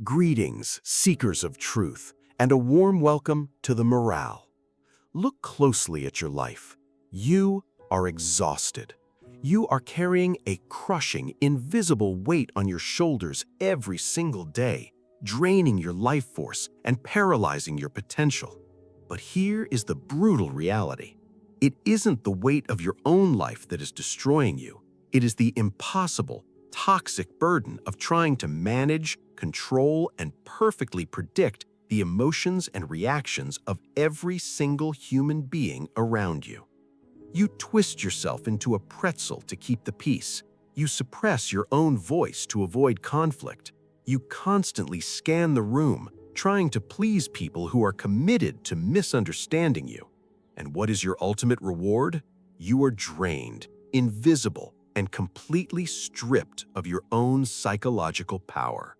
Greetings, seekers of truth, and a warm welcome to the morale. Look closely at your life. You are exhausted. You are carrying a crushing, invisible weight on your shoulders every single day, draining your life force and paralyzing your potential. But here is the brutal reality. It isn't the weight of your own life that is destroying you. It is the impossible, toxic burden of trying to manage, control, and perfectly predict the emotions and reactions of every single human being around you. You twist yourself into a pretzel to keep the peace. You suppress your own voice to avoid conflict. You constantly scan the room, trying to please people who are committed to misunderstanding you. And what is your ultimate reward? You are drained, invisible, and completely stripped of your own psychological power.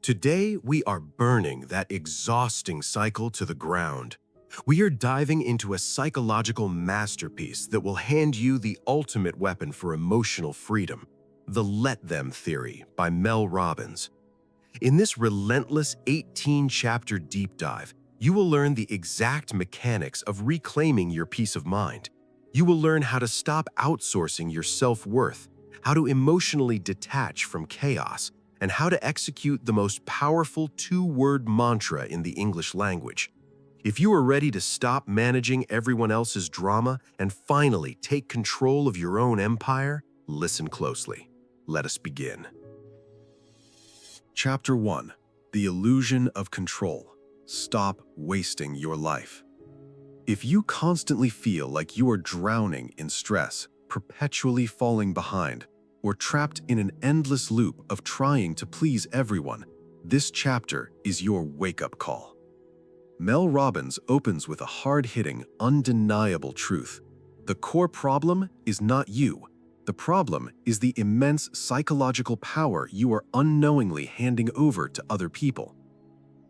Today, we are burning that exhausting cycle to the ground. We are diving into a psychological masterpiece that will hand you the ultimate weapon for emotional freedom, the Let Them Theory by Mel Robbins. In this relentless 18-chapter deep dive, you will learn the exact mechanics of reclaiming your peace of mind. You will learn how to stop outsourcing your self-worth, how to emotionally detach from chaos, and how to execute the most powerful two-word mantra in the English language. If you are ready to stop managing everyone else's drama and finally take control of your own empire, listen closely. Let us begin. Chapter 1. The Illusion of Control. Stop wasting your life. If you constantly feel like you are drowning in stress, perpetually falling behind, or trapped in an endless loop of trying to please everyone, this chapter is your wake-up call. Mel Robbins opens with a hard-hitting, undeniable truth. The core problem is not you. The problem is the immense psychological power you are unknowingly handing over to other people.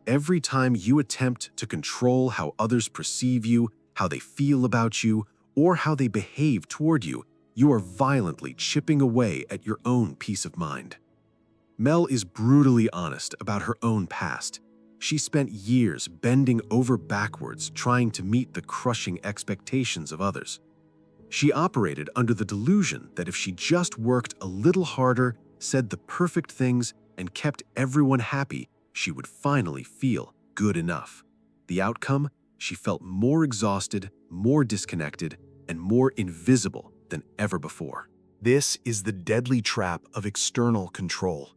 Every time you attempt to control how others perceive you, how they feel about you, or how they behave toward you, you are violently chipping away at your own peace of mind. Mel is brutally honest about her own past. She spent years bending over backwards trying to meet the crushing expectations of others. She operated under the delusion that if she just worked a little harder, said the perfect things, and kept everyone happy, she would finally feel good enough. The outcome? She felt more exhausted, more disconnected, and more invisible than ever before. This is the deadly trap of external control.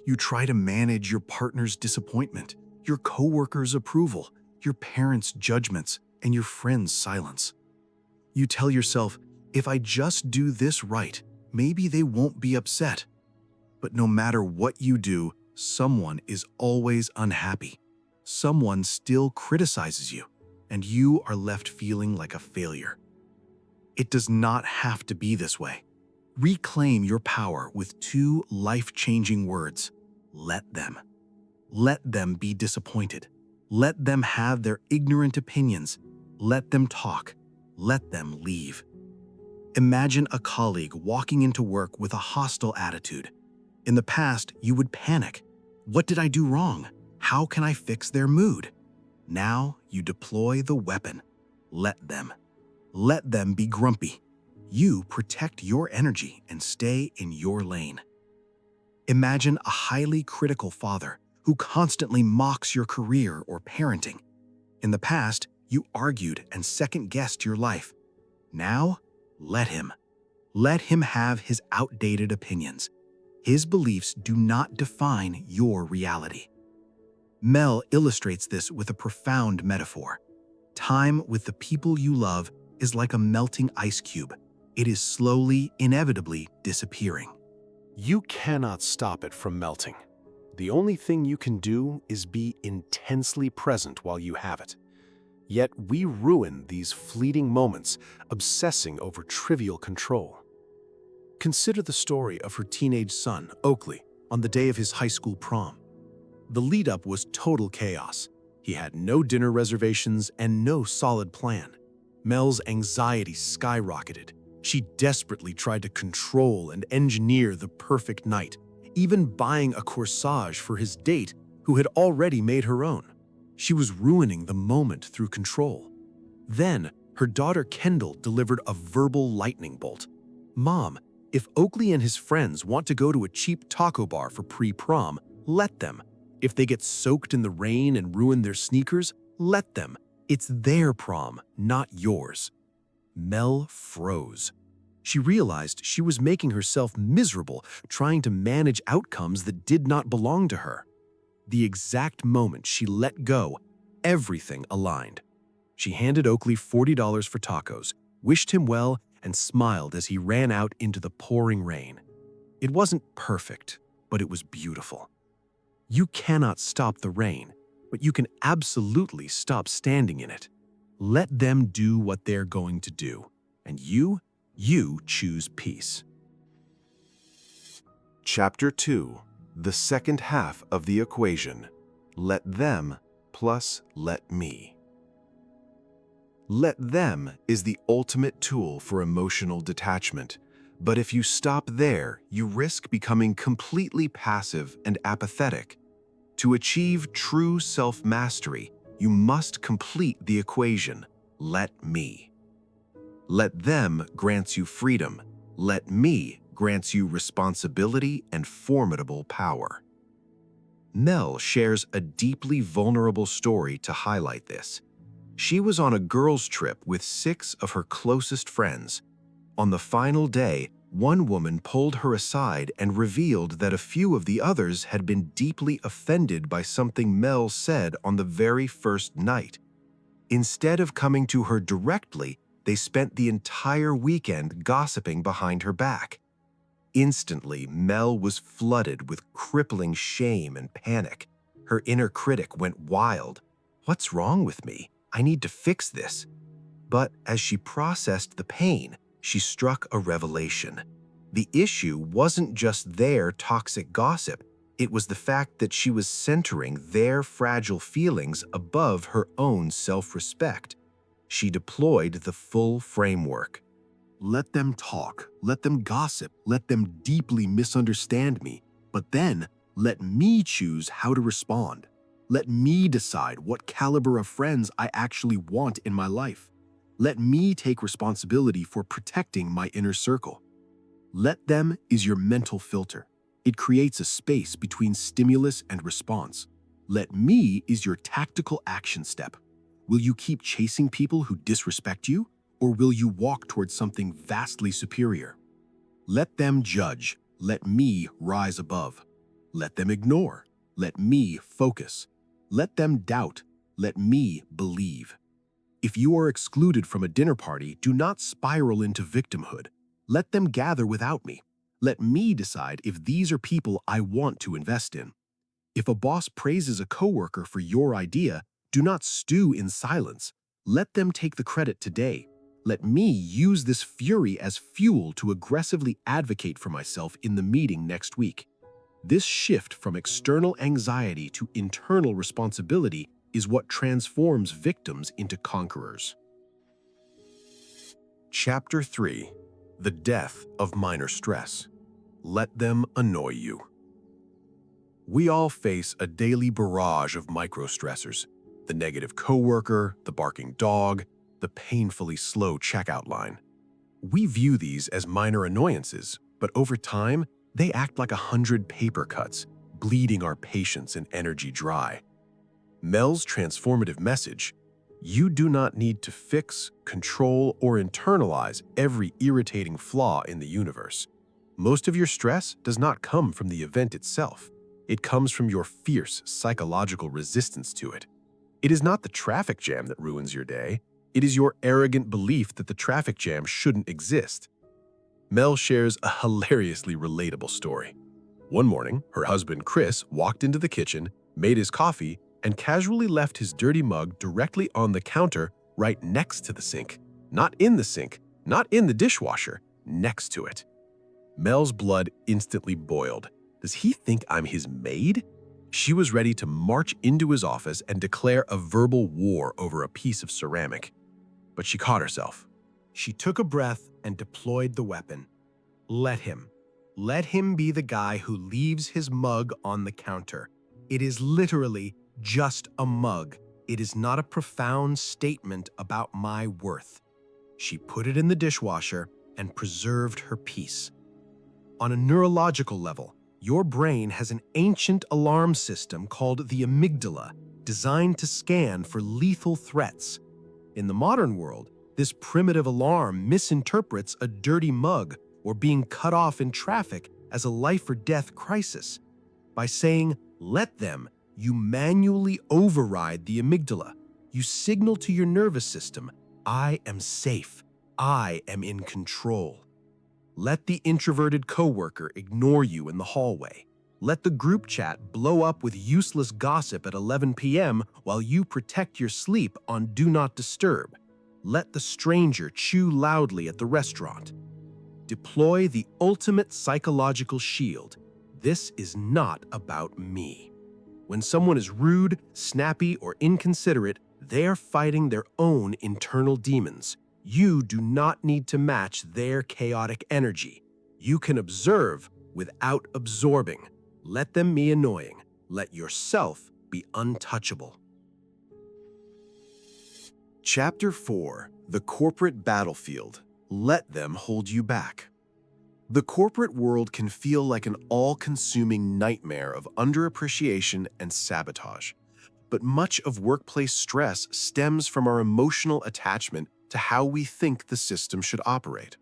You try to manage your partner's disappointment, your coworkers' approval, your parents' judgments, and your friends' silence. You tell yourself, if I just do this right, maybe they won't be upset. But no matter what you do, someone is always unhappy. Someone still criticizes you, and you are left feeling like a failure. It does not have to be this way. Reclaim your power with two life-changing words. Let them. Let them be disappointed. Let them have their ignorant opinions. Let them talk. Let them leave. Imagine a colleague walking into work with a hostile attitude. In the past, you would panic. What did I do wrong? How can I fix their mood? Now you deploy the weapon. Let them. Let them be grumpy. You protect your energy and stay in your lane. Imagine a highly critical father who constantly mocks your career or parenting. In the past, you argued and second-guessed your life. Now, let him. Let him have his outdated opinions. His beliefs do not define your reality. Mel illustrates this with a profound metaphor. Time with the people you love is like a melting ice cube. It is slowly, inevitably disappearing. You cannot stop it from melting. The only thing you can do is be intensely present while you have it. Yet we ruin these fleeting moments, obsessing over trivial control. Consider the story of her teenage son, Oakley, on the day of his high school prom. The lead-up was total chaos. He had no dinner reservations and no solid plan. Mel's anxiety skyrocketed. She desperately tried to control and engineer the perfect night, even buying a corsage for his date, who had already made her own. She was ruining the moment through control. Then, her daughter Kendall delivered a verbal lightning bolt. "Mom, if Oakley and his friends want to go to a cheap taco bar for pre-prom, let them. If they get soaked in the rain and ruin their sneakers, let them. It's their prom, not yours." Mel froze. She realized she was making herself miserable trying to manage outcomes that did not belong to her. The exact moment she let go, everything aligned. She handed Oakley $40 for tacos, wished him well, and smiled as he ran out into the pouring rain. It wasn't perfect, but it was beautiful. You cannot stop the rain, but you can absolutely stop standing in it. Let them do what they're going to do, and you choose peace. Chapter 2. The second half of the equation. Let them plus let me. Let them is the ultimate tool for emotional detachment, but if you stop there, you risk becoming completely passive and apathetic. To achieve true self-mastery, you must complete the equation, let me. Let them grants you freedom. Let me grants you responsibility and formidable power. Mel shares a deeply vulnerable story to highlight this. She was on a girls' trip with 6 of her closest friends. On the final day, one woman pulled her aside and revealed that a few of the others had been deeply offended by something Mel said on the very first night. Instead of coming to her directly, they spent the entire weekend gossiping behind her back. Instantly, Mel was flooded with crippling shame and panic. Her inner critic went wild. "What's wrong with me? I need to fix this." But as she processed the pain, she struck a revelation. The issue wasn't just their toxic gossip. It was the fact that she was centering their fragile feelings above her own self-respect. She deployed the full framework. Let them talk, let them gossip, let them deeply misunderstand me, but then let me choose how to respond. Let me decide what caliber of friends I actually want in my life. Let me take responsibility for protecting my inner circle. Let them is your mental filter. It creates a space between stimulus and response. Let me is your tactical action step. Will you keep chasing people who disrespect you, or will you walk towards something vastly superior? Let them judge. Let me rise above. Let them ignore. Let me focus. Let them doubt. Let me believe. If you are excluded from a dinner party, do not spiral into victimhood. Let them gather without me. Let me decide if these are people I want to invest in. If a boss praises a coworker for your idea, do not stew in silence. Let them take the credit today. Let me use this fury as fuel to aggressively advocate for myself in the meeting next week. This shift from external anxiety to internal responsibility is what transforms victims into conquerors. Chapter 3. The Death of Minor Stress. Let them annoy you. We all face a daily barrage of micro-stressors. The negative coworker, the barking dog, the painfully slow checkout line. We view these as minor annoyances, but over time, they act like 100 paper cuts, bleeding our patience and energy dry. Mel's transformative message: you do not need to fix, control, or internalize every irritating flaw in the universe. Most of your stress does not come from the event itself. It comes from your fierce psychological resistance to it. It is not the traffic jam that ruins your day. It is your arrogant belief that the traffic jam shouldn't exist. Mel shares a hilariously relatable story. One morning, her husband Chris walked into the kitchen, made his coffee, and casually left his dirty mug directly on the counter right next to the sink. Not in the sink, not in the dishwasher, next to it. Mel's blood instantly boiled. Does he think I'm his maid? She was ready to march into his office and declare a verbal war over a piece of ceramic. But she caught herself. She took a breath and deployed the weapon. Let him. Let him be the guy who leaves his mug on the counter. It is literally just a mug. It is not a profound statement about my worth. She put it in the dishwasher and preserved her peace. On a neurological level, your brain has an ancient alarm system called the amygdala, designed to scan for lethal threats. In the modern world, this primitive alarm misinterprets a dirty mug or being cut off in traffic as a life or death crisis. By saying, "Let them," you manually override the amygdala. You signal to your nervous system, "I am safe. I am in control." Let the introverted coworker ignore you in the hallway. Let the group chat blow up with useless gossip at 11 p.m. while you protect your sleep on Do Not Disturb. Let the stranger chew loudly at the restaurant. Deploy the ultimate psychological shield. This is not about me. When someone is rude, snappy, or inconsiderate, they are fighting their own internal demons. You do not need to match their chaotic energy. You can observe without absorbing. Let them be annoying. Let yourself be untouchable. Chapter 4: The Corporate Battlefield. Let them hold you back. The corporate world can feel like an all-consuming nightmare of underappreciation and sabotage. But much of workplace stress stems from our emotional attachment to how we think the system should operate.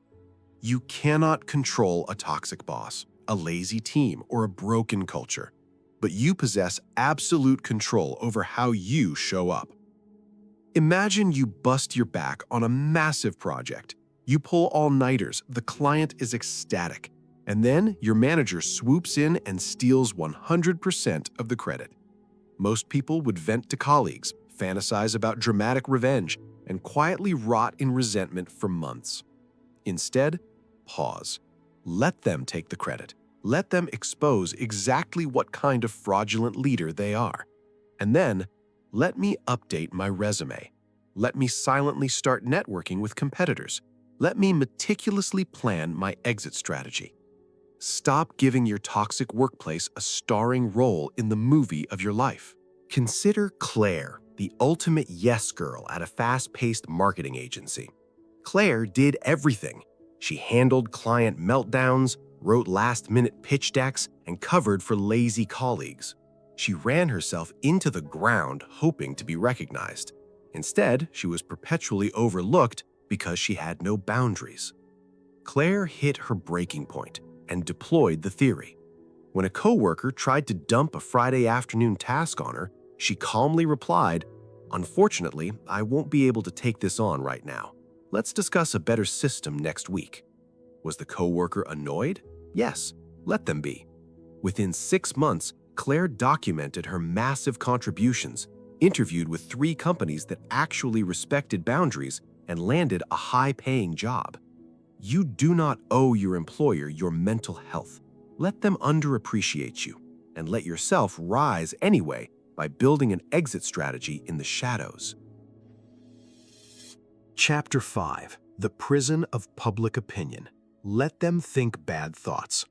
You cannot control a toxic boss, a lazy team, or a broken culture, but you possess absolute control over how you show up. Imagine you bust your back on a massive project. You pull all-nighters, the client is ecstatic, and then your manager swoops in and steals 100% of the credit. Most people would vent to colleagues, fantasize about dramatic revenge, and quietly rot in resentment for months. Instead, pause. Let them take the credit. Let them expose exactly what kind of fraudulent leader they are. And then, let me update my resume. Let me silently start networking with competitors. Let me meticulously plan my exit strategy. Stop giving your toxic workplace a starring role in the movie of your life. Consider Claire, the ultimate yes girl at a fast-paced marketing agency. Claire did everything. She handled client meltdowns, wrote last-minute pitch decks, and covered for lazy colleagues. She ran herself into the ground hoping to be recognized. Instead, she was perpetually overlooked because she had no boundaries. Claire hit her breaking point and deployed the theory. When a coworker tried to dump a Friday afternoon task on her, she calmly replied, "Unfortunately, I won't be able to take this on right now. Let's discuss a better system next week." Was the coworker annoyed? Yes, let them be. Within 6 months, Claire documented her massive contributions, interviewed with 3 companies that actually respected boundaries, and landed a high-paying job. You do not owe your employer your mental health. Let them underappreciate you, and let yourself rise anyway by building an exit strategy in the shadows. Chapter 5: The Prison of Public Opinion. Let them think bad thoughts.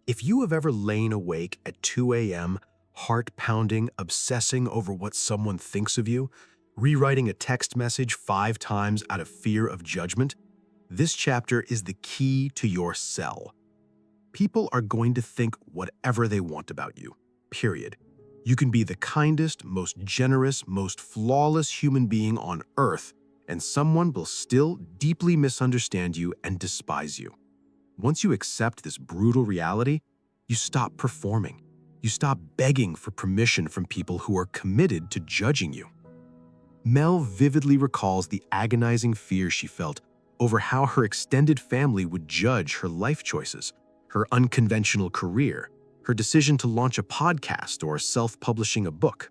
If you have ever lain awake at 2 a.m., heart-pounding, obsessing over what someone thinks of you, rewriting a text message 5 times out of fear of judgment, this chapter is the key to your cell. People are going to think whatever they want about you, period. You can be the kindest, most generous, most flawless human being on earth, and someone will still deeply misunderstand you and despise you. Once you accept this brutal reality, you stop performing. You stop begging for permission from people who are committed to judging you. Mel vividly recalls the agonizing fear she felt over how her extended family would judge her life choices, her unconventional career, her decision to launch a podcast or self-publishing a book.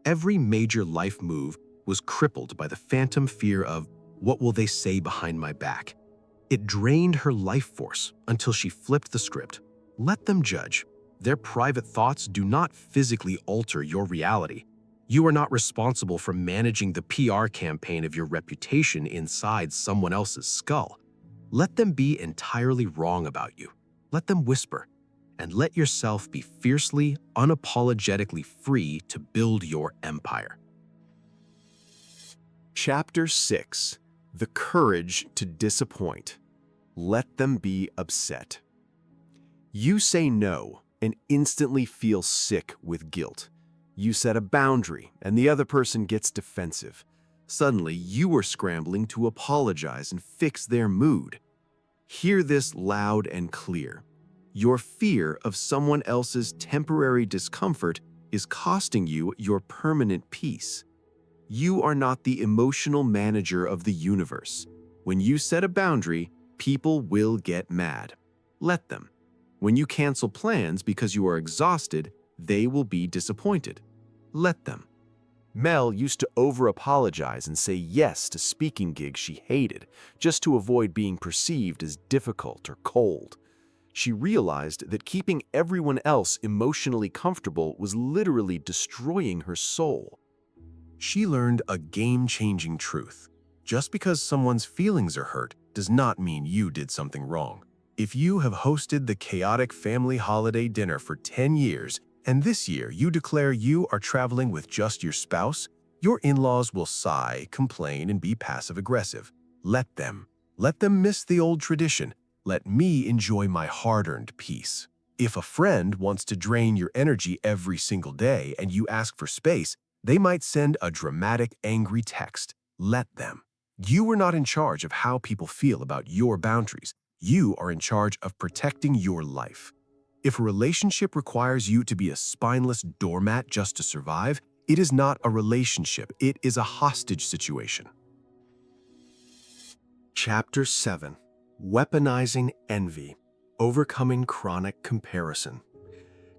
Every major life move was crippled by the phantom fear of, what will they say behind my back? It drained her life force until she flipped the script. Let them judge. Their private thoughts do not physically alter your reality. You are not responsible for managing the PR campaign of your reputation inside someone else's skull. Let them be entirely wrong about you. Let them whisper. and let yourself be fiercely, unapologetically free to build your empire. Chapter 6. The Courage to Disappoint. Let them be upset. You say no and instantly feel sick with guilt. You set a boundary and the other person gets defensive. Suddenly, you are scrambling to apologize and fix their mood. Hear this loud and clear. Your fear of someone else's temporary discomfort is costing you your permanent peace. You are not the emotional manager of the universe. When you set a boundary, people will get mad. Let them. When you cancel plans because you are exhausted, they will be disappointed. Let them. Mel used to over-apologize and say yes to speaking gigs she hated, just to avoid being perceived as difficult or cold. She realized that keeping everyone else emotionally comfortable was literally destroying her soul. She learned a game-changing truth. Just because someone's feelings are hurt does not mean you did something wrong. If you have hosted the chaotic family holiday dinner for 10 years, and this year you declare you are traveling with just your spouse, your in-laws will sigh, complain, and be passive-aggressive. Let them. Let them miss the old tradition. Let me enjoy my hard-earned peace. If a friend wants to drain your energy every single day and you ask for space, they might send a dramatic, angry text. Let them. You are not in charge of how people feel about your boundaries. You are in charge of protecting your life. If a relationship requires you to be a spineless doormat just to survive, it is not a relationship, it is a hostage situation. Chapter 7. Weaponizing Envy. Overcoming Chronic Comparison.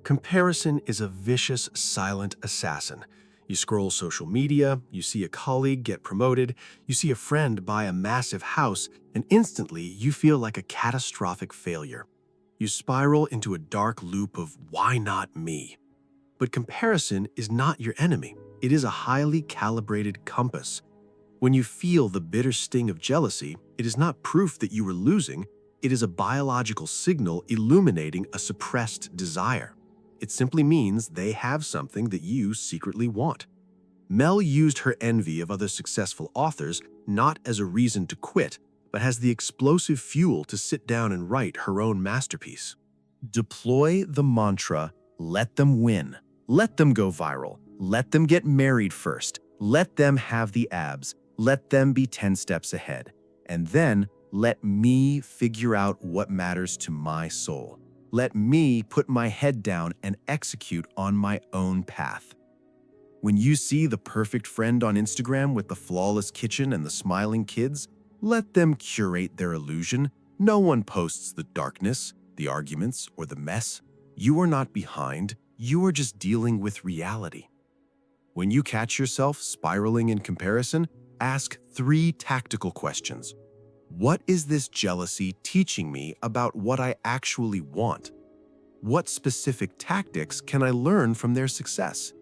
Comparison is a vicious, silent assassin. You scroll social media, you see a colleague get promoted, you see a friend buy a massive house, and instantly you feel like a catastrophic failure. You spiral into a dark loop of why not me? But comparison is not your enemy. It is a highly calibrated compass. When you feel the bitter sting of jealousy, it is not proof that you are losing. It is a biological signal illuminating a suppressed desire. It simply means they have something that you secretly want. Mel used her envy of other successful authors not as a reason to quit, but as the explosive fuel to sit down and write her own masterpiece. Deploy the mantra, let them win. Let them go viral. Let them get married first. Let them have the abs. Let them be 10 steps ahead. And then let me figure out what matters to my soul. Let me put my head down and execute on my own path. When you see the perfect friend on Instagram with the flawless kitchen and the smiling kids, let them curate their illusion. No one posts the darkness, the arguments, or the mess. You are not behind. You are just dealing with reality. When you catch yourself spiraling in comparison, ask 3 tactical questions. What is this jealousy teaching me about what I actually want? What specific tactics can I learn from their success?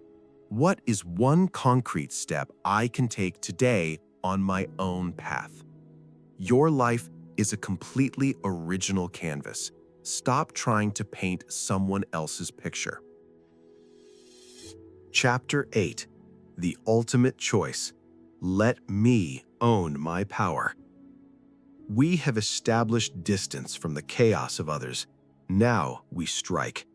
What is one concrete step I can take today on my own path? Your life is a completely original canvas. Stop trying to paint someone else's picture. Chapter 8. The Ultimate Choice. Let me own my power. We have established distance from the chaos of others. Now we strike.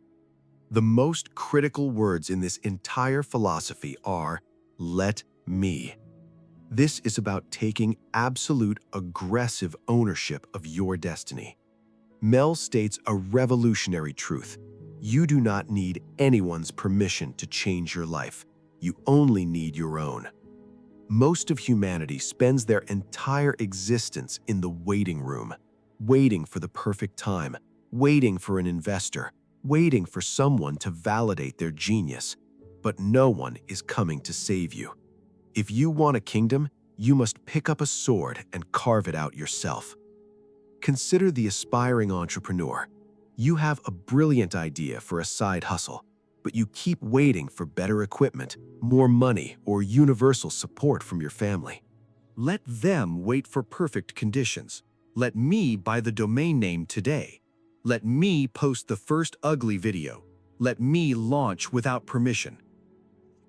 The most critical words in this entire philosophy are, let me. This is about taking absolute aggressive ownership of your destiny. Mel states a revolutionary truth. You do not need anyone's permission to change your life. You only need your own. Most of humanity spends their entire existence in the waiting room, waiting for the perfect time, waiting for an investor, waiting for someone to validate their genius. But no one is coming to save you. If you want a kingdom, you must pick up a sword and carve it out yourself. Consider the aspiring entrepreneur. You have a brilliant idea for a side hustle, but you keep waiting for better equipment, more money, or universal support from your family. Let them wait for perfect conditions. Let me buy the domain name today. Let me post the first ugly video. Let me launch without permission.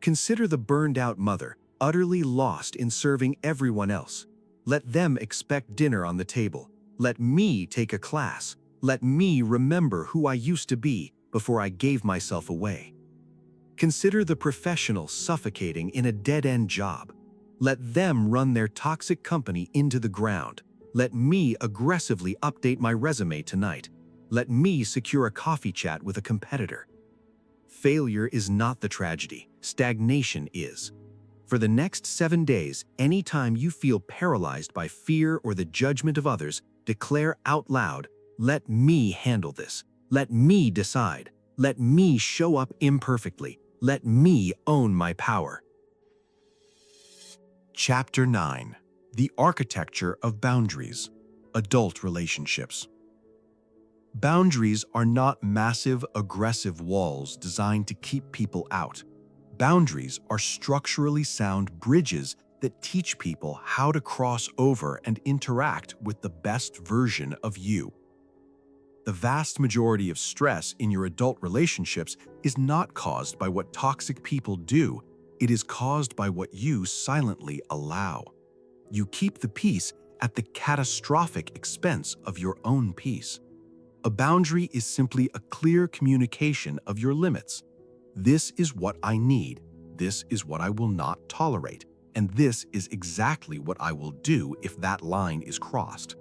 Consider the burned-out mother, utterly lost in serving everyone else. Let them expect dinner on the table. Let me take a class. Let me remember who I used to be before I gave myself away. Consider the professional suffocating in a dead-end job. Let them run their toxic company into the ground. Let me aggressively update my resume tonight. Let me secure a coffee chat with a competitor. Failure is not the tragedy. Stagnation is. For the next 7 days, anytime you feel paralyzed by fear or the judgment of others, declare out loud, "Let me handle this. Let me decide. Let me show up imperfectly. Let me own my power." Chapter 9. The Architecture of Boundaries. Adult Relationships. Boundaries are not massive, aggressive walls designed to keep people out. Boundaries are structurally sound bridges that teach people how to cross over and interact with the best version of you. The vast majority of stress in your adult relationships is not caused by what toxic people do, it is caused by what you silently allow. You keep the peace at the catastrophic expense of your own peace. A boundary is simply a clear communication of your limits. This is what I need, this is what I will not tolerate, and this is exactly what I will do if that line is crossed.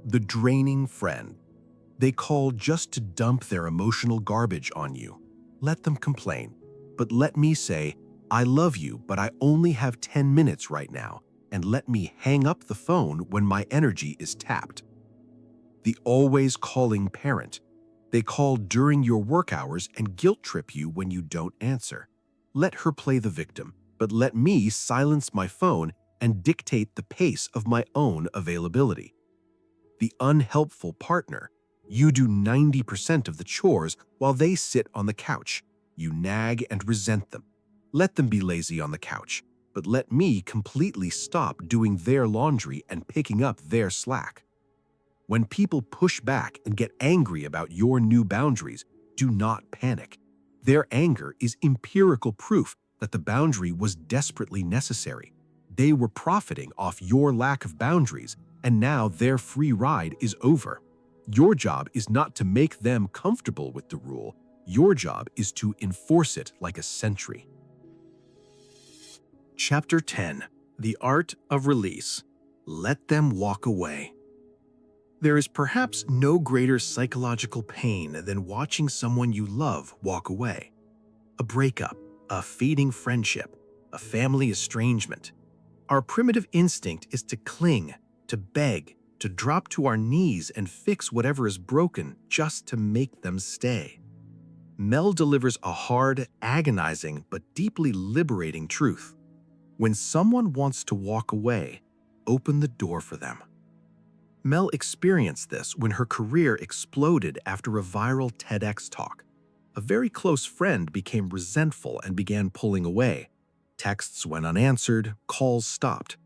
The draining friend. They call just to dump their emotional garbage on you. Let them complain, but let me say, "I love you, but I only have 10 minutes right now, and let me hang up the phone when my energy is tapped." The always calling parent. They call during your work hours and guilt trip you when you don't answer. Let her play the victim, but let me silence my phone and dictate the pace of my own availability. The unhelpful partner. You do 90% of the chores while they sit on the couch. You nag and resent them. Let them be lazy on the couch, but let me completely stop doing their laundry and picking up their slack. When people push back and get angry about your new boundaries, do not panic. Their anger is empirical proof that the boundary was desperately necessary. They were profiting off your lack of boundaries, and now their free ride is over. Your job is not to make them comfortable with the rule. Your job is to enforce it like a sentry. Chapter 10. The Art of Release. Let them walk away. There is perhaps no greater psychological pain than watching someone you love walk away. A breakup, a fading friendship, a family estrangement. Our primitive instinct is to cling, to beg, to drop to our knees and fix whatever is broken just to make them stay. Mel delivers a hard, agonizing, but deeply liberating truth. When someone wants to walk away, open the door for them. Mel experienced this when her career exploded after a viral TEDx talk. A very close friend became resentful and began pulling away. Texts went unanswered, calls stopped.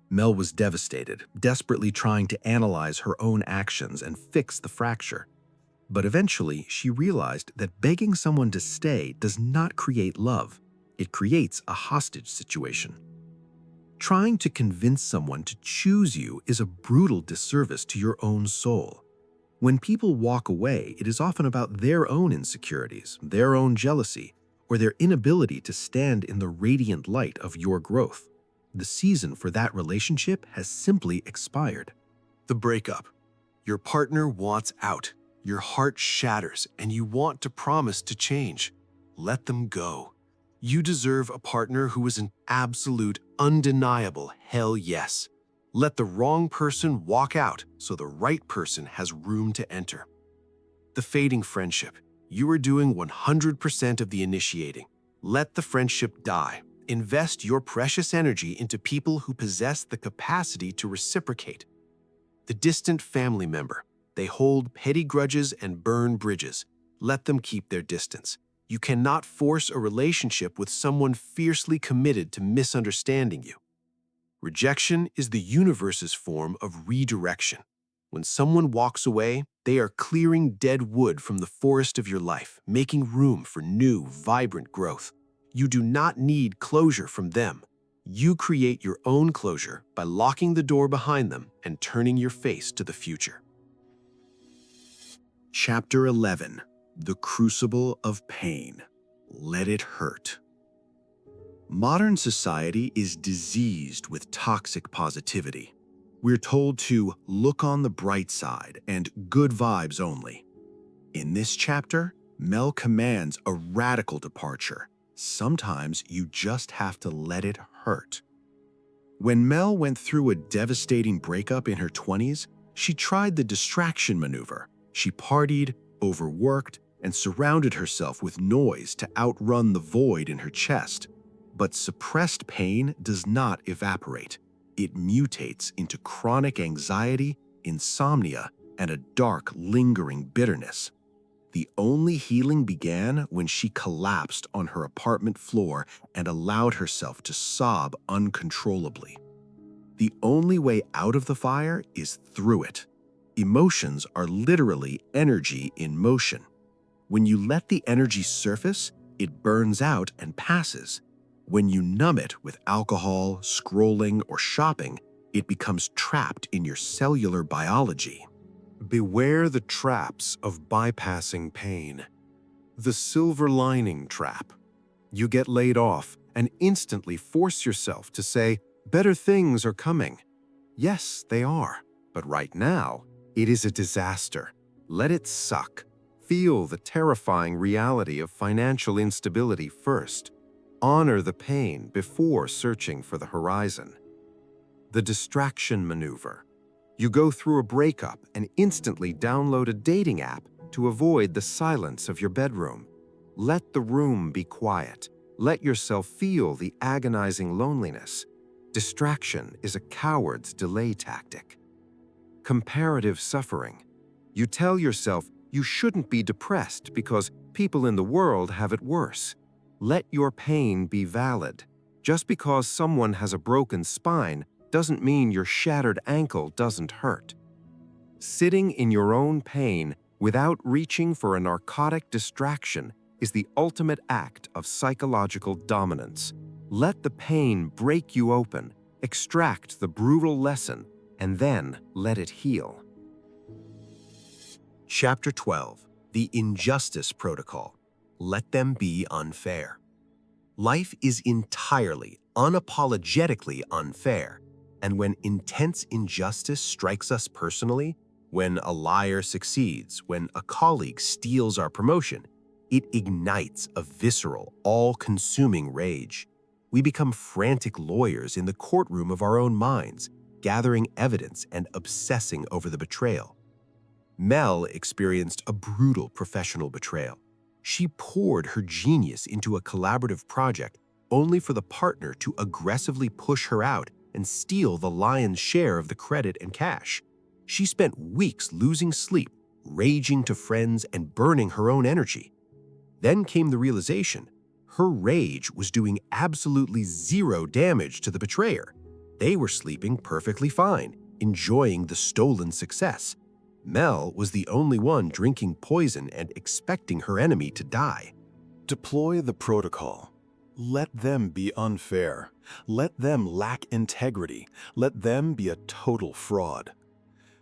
Mel was devastated, desperately trying to analyze her own actions and fix the fracture. But eventually, she realized that begging someone to stay does not create love. It creates a hostage situation. Trying to convince someone to choose you is a brutal disservice to your own soul. When people walk away, it is often about their own insecurities, their own jealousy, or their inability to stand in the radiant light of your growth. The season for that relationship has simply expired. The breakup. Your partner wants out. Your heart shatters, and you want to promise to change. Let them go. You deserve a partner who is an absolute, undeniable hell yes. Let the wrong person walk out so the right person has room to enter. The fading friendship. You are doing 100% of the initiating. Let the friendship die. Invest your precious energy into people who possess the capacity to reciprocate. The distant family member. They hold petty grudges and burn bridges. Let them keep their distance. You cannot force a relationship with someone fiercely committed to misunderstanding you. Rejection is the universe's form of redirection. When someone walks away, they are clearing dead wood from the forest of your life, making room for new, vibrant growth. You do not need closure from them. You create your own closure by locking the door behind them and turning your face to the future. Chapter 11. The Crucible of Pain. Let it hurt. Modern society is diseased with toxic positivity. We're told to look on the bright side and good vibes only. In this chapter, Mel commands a radical departure. Sometimes you just have to let it hurt. When Mel went through a devastating breakup in her 20s, she tried the distraction maneuver. She partied, overworked, and surrounded herself with noise to outrun the void in her chest. But suppressed pain does not evaporate. It mutates into chronic anxiety, insomnia, and a dark, lingering bitterness. The only healing began when she collapsed on her apartment floor and allowed herself to sob uncontrollably. The only way out of the fire is through it. Emotions are literally energy in motion. When you let the energy surface, it burns out and passes. When you numb it with alcohol, scrolling, or shopping, it becomes trapped in your cellular biology. Beware the traps of bypassing pain. The silver lining trap. You get laid off and instantly force yourself to say, better things are coming. Yes, they are, but right now, it is a disaster. Let it suck. Feel the terrifying reality of financial instability first. Honor the pain before searching for the horizon. The distraction maneuver. You go through a breakup and instantly download a dating app to avoid the silence of your bedroom. Let the room be quiet. Let yourself feel the agonizing loneliness. Distraction is a coward's delay tactic. Comparative suffering. You tell yourself you shouldn't be depressed because people in the world have it worse. Let your pain be valid. Just because someone has a broken spine doesn't mean your shattered ankle doesn't hurt. Sitting in your own pain without reaching for a narcotic distraction is the ultimate act of psychological dominance. Let the pain break you open, extract the brutal lesson, and then let it heal. Chapter 12. The Injustice Protocol. Let them be unfair. Life is entirely, unapologetically unfair, and when intense injustice strikes us personally, when a liar succeeds, when a colleague steals our promotion, it ignites a visceral, all-consuming rage. We become frantic lawyers in the courtroom of our own minds, gathering evidence and obsessing over the betrayal. Mel experienced a brutal professional betrayal. She poured her genius into a collaborative project only for the partner to aggressively push her out and steal the lion's share of the credit and cash. She spent weeks losing sleep, raging to friends, and burning her own energy. Then came the realization: her rage was doing absolutely zero damage to the betrayer. They were sleeping perfectly fine, enjoying the stolen success. Mel was the only one drinking poison and expecting her enemy to die. Deploy the protocol. Let them be unfair. Let them lack integrity. Let them be a total fraud.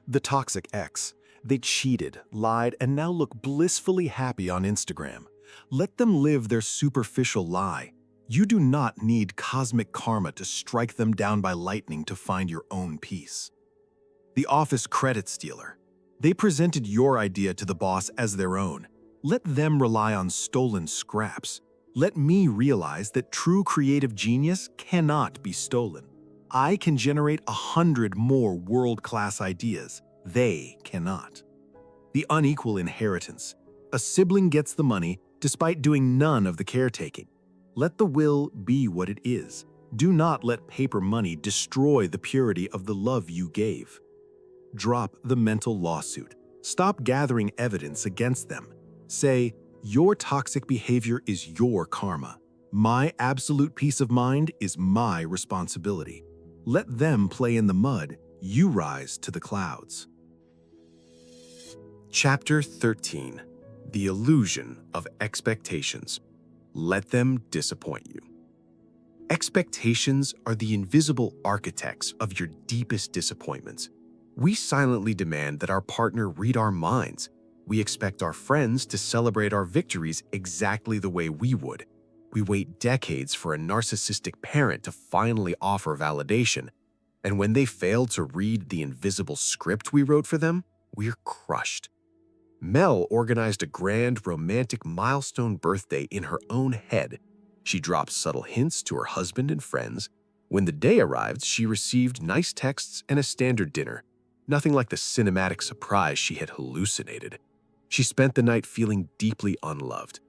The toxic ex. They cheated, lied, and now look blissfully happy on Instagram. Let them live their superficial lie. You do not need cosmic karma to strike them down by lightning to find your own peace. The office credit stealer. They presented your idea to the boss as their own. Let them rely on stolen scraps. Let me realize that true creative genius cannot be stolen. I can generate 100 more world-class ideas. They cannot. The unequal inheritance. A sibling gets the money despite doing none of the caretaking. Let the will be what it is. Do not let paper money destroy the purity of the love you gave. Drop the mental lawsuit. Stop gathering evidence against them. Say, your toxic behavior is your karma. My absolute peace of mind is my responsibility. Let them play in the mud. You rise to the clouds. Chapter 13. The Illusion of Expectations. Let them disappoint you. Expectations are the invisible architects of your deepest disappointments. We silently demand that our partner read our minds. We expect our friends to celebrate our victories exactly the way we would. We wait decades for a narcissistic parent to finally offer validation. And when they fail to read the invisible script we wrote for them, we're crushed. Mel organized a grand romantic milestone birthday in her own head. She dropped subtle hints to her husband and friends. When the day arrived, she received nice texts and a standard dinner, nothing like the cinematic surprise she had hallucinated. She spent the night feeling deeply unloved.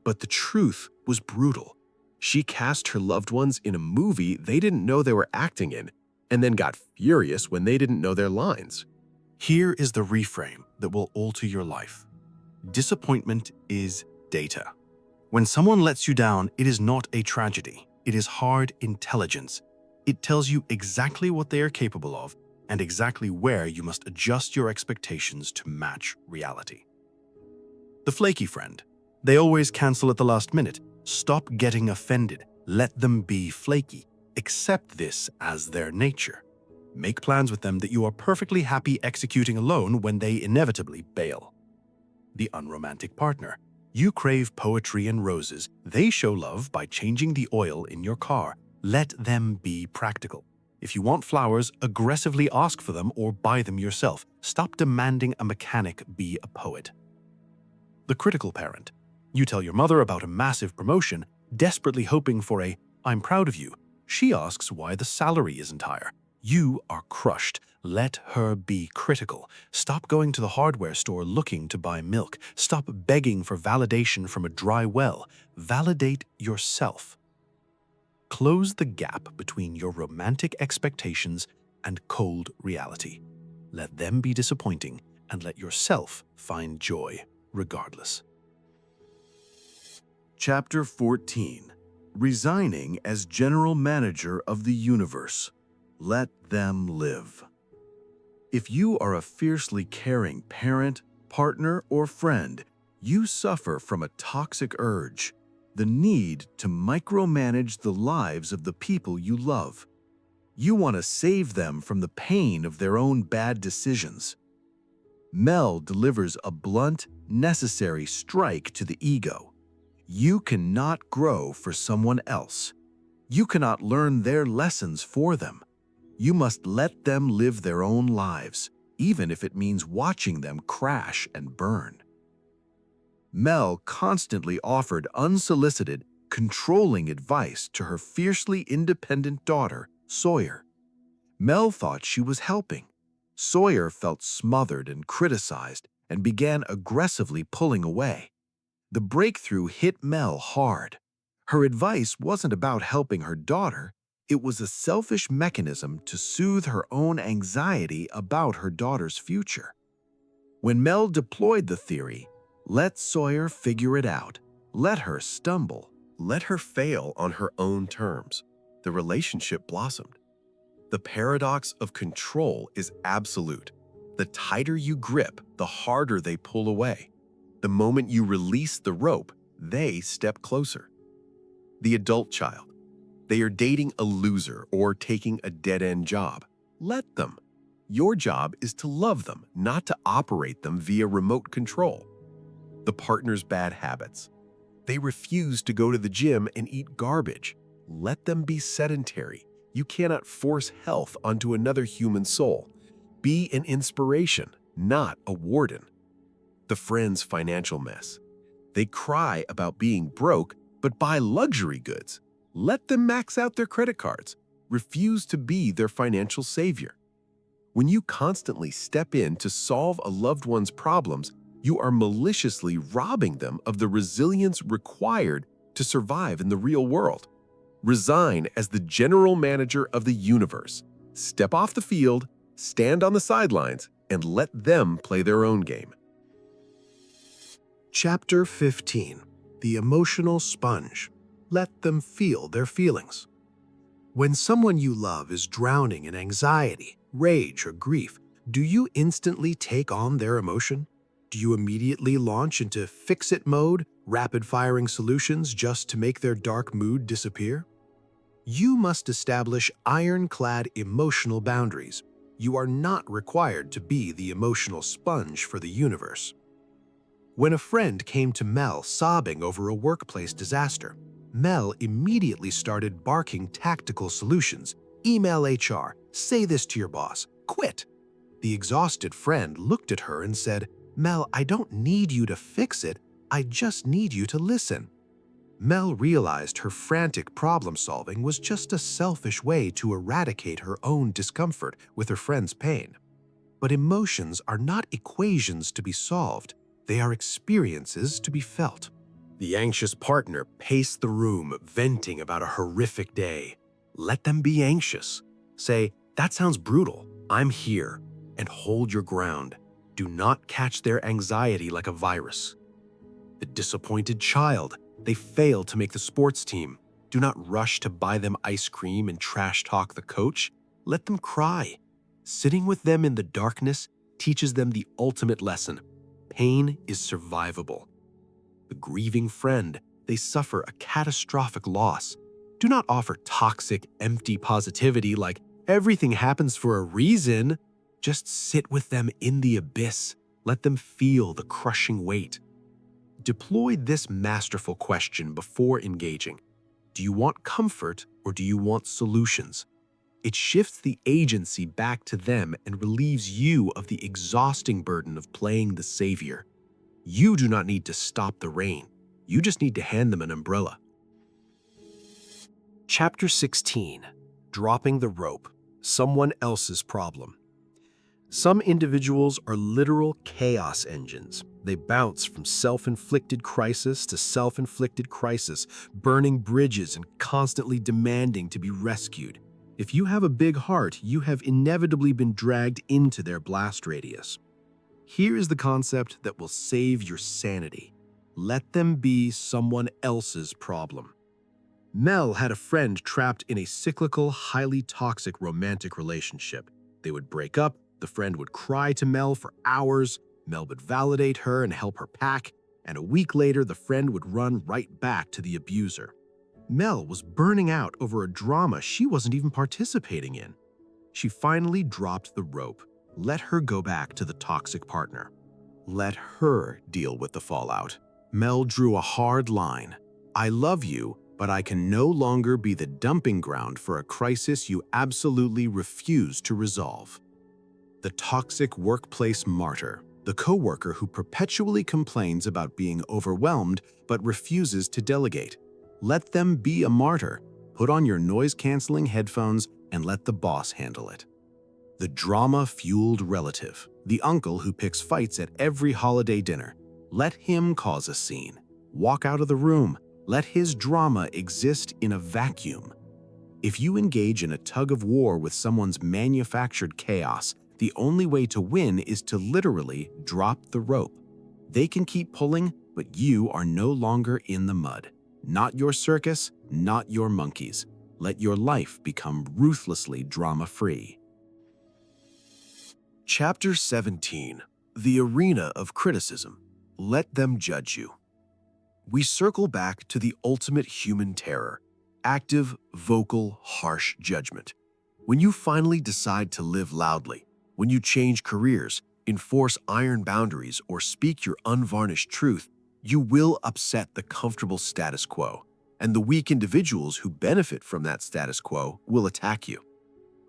But the truth was brutal. She cast her loved ones in a movie they didn't know they were acting in, and then got furious when they didn't know their lines. Here is the reframe that will alter your life. Disappointment is data. When someone lets you down, it is not a tragedy. It is hard intelligence. It tells you exactly what they are capable of and exactly where you must adjust your expectations to match reality. The flaky friend. They always cancel at the last minute. Stop getting offended. Let them be flaky. Accept this as their nature. Make plans with them that you are perfectly happy executing alone when they inevitably bail. The unromantic partner. You crave poetry and roses. They show love by changing the oil in your car. Let them be practical. If you want flowers, aggressively ask for them or buy them yourself. Stop demanding a mechanic be a poet. The critical parent. You tell your mother about a massive promotion, desperately hoping for a "I'm proud of you." She asks why the salary isn't higher. You are crushed. Let her be critical. Stop going to the hardware store looking to buy milk. Stop begging for validation from a dry well. Validate yourself. Close the gap between your romantic expectations and cold reality. Let them be disappointing and let yourself find joy regardless. Chapter 14. Resigning as General Manager of the Universe. Let them live. If you are a fiercely caring parent, partner, or friend, you suffer from a toxic urge, the need to micromanage the lives of the people you love. You want to save them from the pain of their own bad decisions. Mel delivers a blunt, necessary strike to the ego. You cannot grow for someone else. You cannot learn their lessons for them. You must let them live their own lives, even if it means watching them crash and burn. Mel constantly offered unsolicited, controlling advice to her fiercely independent daughter, Sawyer. Mel thought she was helping. Sawyer felt smothered and criticized and began aggressively pulling away. The breakthrough hit Mel hard. Her advice wasn't about helping her daughter. It was a selfish mechanism to soothe her own anxiety about her daughter's future. When Mel deployed the theory, let Sawyer figure it out, let her stumble, Let her fail on her own terms. The relationship blossomed. The paradox of control is absolute. The tighter you grip, the harder they pull away. The moment you release the rope, they step closer. The adult child. They are dating a loser or taking a dead-end job. Let them. Your job is to love them, not to operate them via remote control. The partner's bad habits. They refuse to go to the gym and eat garbage. Let them be sedentary. You cannot force health onto another human soul. Be an inspiration, not a warden. The friend's financial mess. They cry about being broke, but buy luxury goods. Let them max out their credit cards. Refuse to be their financial savior. When you constantly step in to solve a loved one's problems, you are maliciously robbing them of the resilience required to survive in the real world. Resign as the general manager of the universe. Step off the field, stand on the sidelines, and let them play their own game. Chapter 15. The Emotional Sponge. Let them feel their feelings. When someone you love is drowning in anxiety, rage, or grief, do you instantly take on their emotion? Do you immediately launch into fix-it mode, rapid-firing solutions just to make their dark mood disappear? You must establish ironclad emotional boundaries. You are not required to be the emotional sponge for the universe. When a friend came to Mel sobbing over a workplace disaster, Mel immediately started barking tactical solutions. Email HR, say this to your boss, quit. The exhausted friend looked at her and said, Mel, I don't need you to fix it, I just need you to listen. Mel realized her frantic problem-solving was just a selfish way to eradicate her own discomfort with her friend's pain. But emotions are not equations to be solved, they are experiences to be felt. The anxious partner paced the room, venting about a horrific day. Let them be anxious. Say, that sounds brutal, I'm here, and hold your ground. Do not catch their anxiety like a virus. The disappointed child, they failed to make the sports team. Do not rush to buy them ice cream and trash talk the coach. Let them cry. Sitting with them in the darkness teaches them the ultimate lesson. Pain is survivable. The grieving friend, they suffer a catastrophic loss. Do not offer toxic, empty positivity like everything happens for a reason. Just sit with them in the abyss. Let them feel the crushing weight. Deploy this masterful question before engaging. Do you want comfort or do you want solutions? It shifts the agency back to them and relieves you of the exhausting burden of playing the savior. You do not need to stop the rain. You just need to hand them an umbrella. Chapter 16. Dropping the rope. Someone else's problem. Some individuals are literal chaos engines. They bounce from self-inflicted crisis to self-inflicted crisis, burning bridges and constantly demanding to be rescued. If you have a big heart, you have inevitably been dragged into their blast radius. Here is the concept that will save your sanity. Let them be someone else's problem. Mel had a friend trapped in a cyclical, highly toxic romantic relationship. They would break up, the friend would cry to Mel for hours, Mel would validate her and help her pack, and a week later the friend would run right back to the abuser. Mel was burning out over a drama she wasn't even participating in. She finally dropped the rope. Let her go back to the toxic partner. Let her deal with the fallout. Mel drew a hard line. I love you, but I can no longer be the dumping ground for a crisis you absolutely refuse to resolve. The toxic workplace martyr, the coworker who perpetually complains about being overwhelmed but refuses to delegate. Let them be a martyr. Put on your noise-canceling headphones and let the boss handle it. The drama-fueled relative, the uncle who picks fights at every holiday dinner. Let him cause a scene. Walk out of the room. Let his drama exist in a vacuum. If you engage in a tug-of-war with someone's manufactured chaos, the only way to win is to literally drop the rope. They can keep pulling, but you are no longer in the mud. Not your circus, not your monkeys. Let your life become ruthlessly drama-free. Chapter 17. The Arena of Criticism. Let them judge you. We circle back to the ultimate human terror, active, vocal, harsh judgment. When you finally decide to live loudly, when you change careers, enforce iron boundaries, or speak your unvarnished truth, you will upset the comfortable status quo, and the weak individuals who benefit from that status quo will attack you.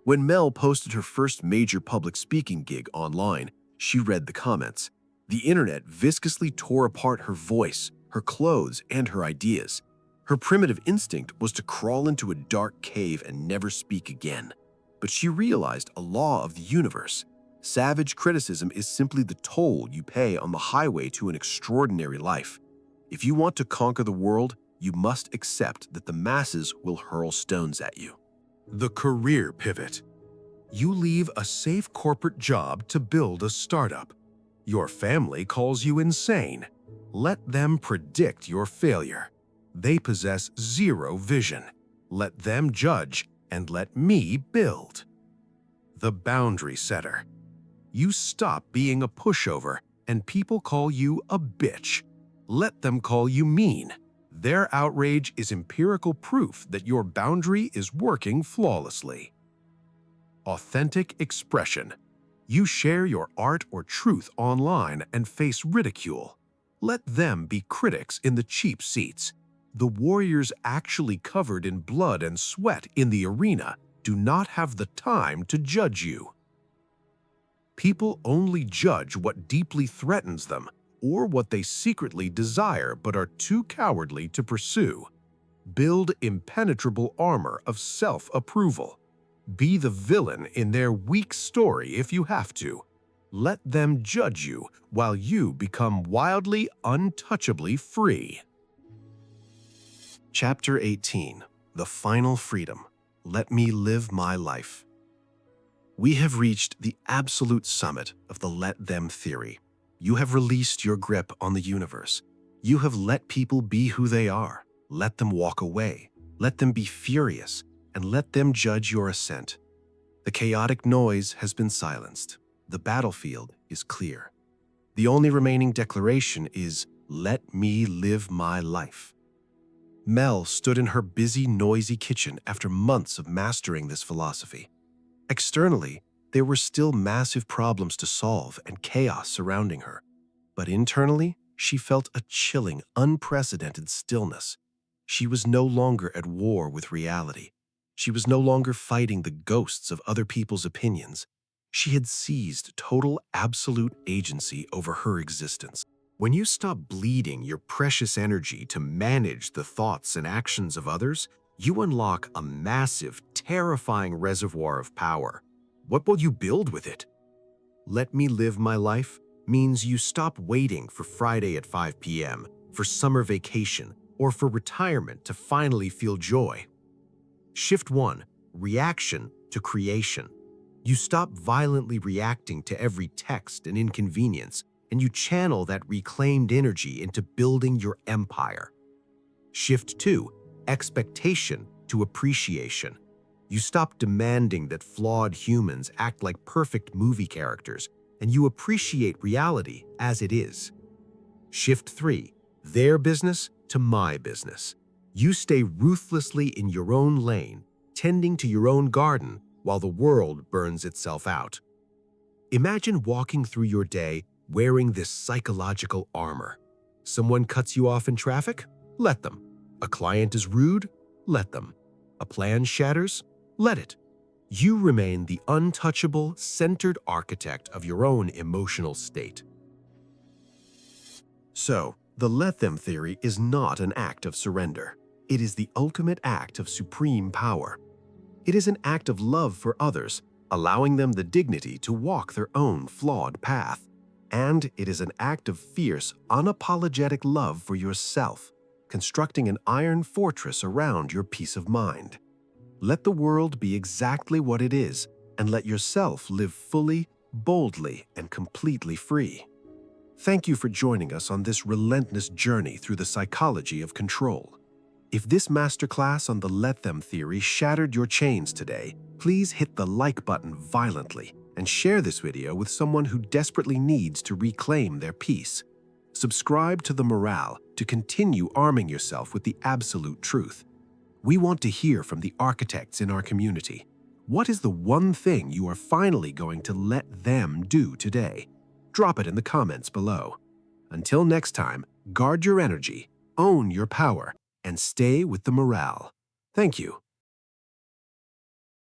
When Mel posted her first major public speaking gig online, she read the comments. The internet viscously tore apart her voice, her clothes, and her ideas. Her primitive instinct was to crawl into a dark cave and never speak again. But she realized a law of the universe. Savage criticism is simply the toll you pay on the highway to an extraordinary life. If you want to conquer the world, you must accept that the masses will hurl stones at you. The career pivot. You leave a safe corporate job to build a startup. Your family calls you insane. Let them predict your failure. They possess zero vision. Let them judge and let me build. The boundary setter. You stop being a pushover and people call you a bitch. Let them call you mean. Their outrage is empirical proof that your boundary is working flawlessly. Authentic expression. You share your art or truth online and face ridicule. Let them be critics in the cheap seats. The warriors actually covered in blood and sweat in the arena do not have the time to judge you. People only judge what deeply threatens them or what they secretly desire but are too cowardly to pursue. Build impenetrable armor of self-approval. Be the villain in their weak story if you have to. Let them judge you while you become wildly, untouchably free. Chapter 18. The Final Freedom. Let me live my life. We have reached the absolute summit of the let them theory. You have released your grip on the universe. You have let people be who they are. Let them walk away. Let them be furious, and let them judge your ascent. The chaotic noise has been silenced. The battlefield is clear. The only remaining declaration is, let me live my life. Mel stood in her busy, noisy kitchen after months of mastering this philosophy. Externally, there were still massive problems to solve and chaos surrounding her. But internally, she felt a chilling, unprecedented stillness. She was no longer at war with reality. She was no longer fighting the ghosts of other people's opinions. She had seized total, absolute agency over her existence. When you stop bleeding your precious energy to manage the thoughts and actions of others, you unlock a massive, terrifying reservoir of power. What will you build with it? Let me live my life means you stop waiting for Friday at 5 p.m., for summer vacation, or for retirement to finally feel joy. Shift 1. Reaction to creation. You stop violently reacting to every text and inconvenience, and you channel that reclaimed energy into building your empire. Shift 2. Expectation to appreciation. You stop demanding that flawed humans act like perfect movie characters, and you appreciate reality as it is. Shift 3. Their business to my business. You stay ruthlessly in your own lane, tending to your own garden while the world burns itself out. Imagine walking through your day wearing this psychological armor. Someone cuts you off in traffic? Let them. A client is rude? Let them. A plan shatters? Let it. You remain the untouchable, centered architect of your own emotional state. So, the let them theory is not an act of surrender. It is the ultimate act of supreme power. It is an act of love for others, allowing them the dignity to walk their own flawed path. And it is an act of fierce, unapologetic love for yourself, constructing an iron fortress around your peace of mind. Let the world be exactly what it is, and let yourself live fully, boldly, and completely free. Thank you for joining us on this relentless journey through the psychology of control. If this masterclass on the let them theory shattered your chains today, please hit the like button violently and share this video with someone who desperately needs to reclaim their peace. Subscribe to The Morale to continue arming yourself with the absolute truth. We want to hear from the architects in our community. What is the one thing you are finally going to let them do today? Drop it in the comments below. Until next time, guard your energy, own your power, and stay with the morale. Thank you.